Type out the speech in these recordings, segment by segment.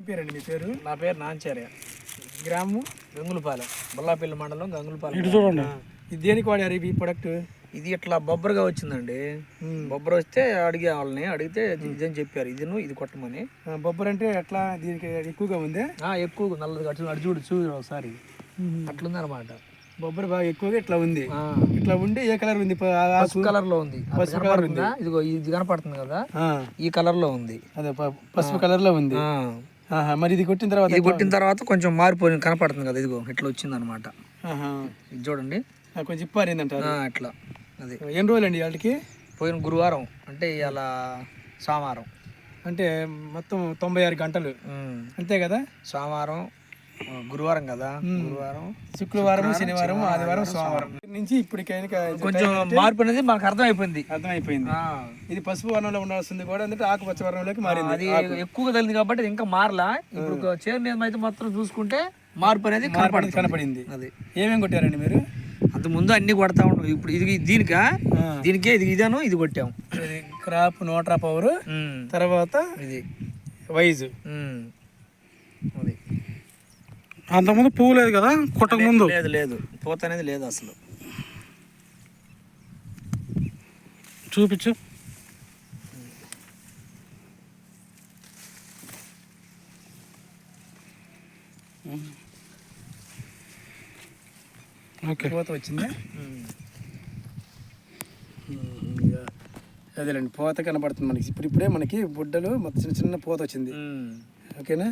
ఏం పేరండి మీ పేరు? నా పేరు నాంచార్య. గ్రామం గంగులపాలెం, బొల్లాపల్లి మండలం గంగులపాలెం. ఇటు చూడండి. ఇది దేనికి వాడారు ఈ ప్రోడక్ట్? ఇది ఇట్లా బొబ్బరగా వచ్చిందండి. బొబ్బర వస్తే అడిగే వాళ్ళని అడిగితే ఇదని చెప్పారు, ఇది కొట్టమని. బొబ్బర్ అంటే ఎట్లా దీనికి ఎక్కువగా ఉంది? ఎక్కువ నల్లది అటు చూడు ఒకసారి అట్లుంది అనమాట. బొబ్బర్ బాగా ఎక్కువగా ఇట్లా ఉంది. ఇట్లా ఉండి ఏ కలర్ ఉంది? పసుపు కలర్ లో ఉంది. పసుపు కలర్ ఉంది. ఇదిగో ఇది కనపడుతుంది కదా, ఈ కలర్ లో ఉంది. అదే పసుపు కలర్ లో ఉంది. మరి ఇది కొట్టిన తర్వాత కొంచెం మారిపోయి కనపడుతుంది కదా, ఇదిగో ఇట్లా వచ్చింది అనమాట. ఇది చూడండి కొంచెం ఇప్పారు ఏంటంటారు ఇట్లా. అది ఎన్ని రోజులు అండి వాళ్ళకి? పోయిన గురువారం అంటే ఇవాళ సోమవారం, అంటే మొత్తం 96 గంటలు అంతే కదా. సోమవారం గురువారం కదా, గురువారం శుక్రవారం శనివారం ఆదివారం సోమవారం నుంచి ఇప్పటికైనా కొంచెం మార్పు అనేది మనకు అర్థమైపోయింది. ఇది పసుపు వర్ణంలో ఉండాల్సింది కూడా అంటే ఆకుపచ్చ వర్ణంలోకి మారింది. అది ఎక్కువగా తెలియదు కాబట్టి ఇంకా మారలా. ఇప్పుడు చేరు మీద అయితే మాత్రం చూసుకుంటే మార్పు అనేది కనపడింది. అది ఏమేమి కొట్టారండి మీరు? అంత ముందు అన్ని కొడతా ఉంటాం. ఇప్పుడు ఇది దీనికే ఇదాను ఇది కొట్టాము. క్రాప్ నోట్రా పవర్, తర్వాత ఇది వైజ్. అది అంతకుముందు పువ్వు లేదు కదా కొట్టక ముందు? లేదు పూత అనేది లేదు అసలు. చూపించు. ఓకే, పూత వచ్చింది. అదేలేండి, పూత కనబడుతుంది మనకి. ఇప్పుడే మనకి బుడ్డలు మొత్తం చిన్న పూత వచ్చింది. ఓకేనా?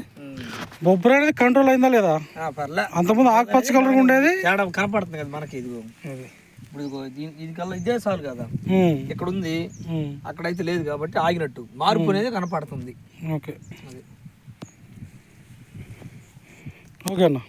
బొబ్బర అనేది కంట్రోల్ అయిందా లేదా? పర్లే. అంతకుముందు ఆకుపచ్చ కలర్ ఉండేది, తేడా కనపడుతుంది కదా మనకి. ఇదిగో ఇప్పుడు ఇది కల్లా ఇదే చాలు కదా, ఇక్కడ ఉంది అక్కడైతే లేదు కాబట్టి ఆగినట్టు మార్పు అనేది కనపడుతుంది. ఓకే ఓకే అన్న.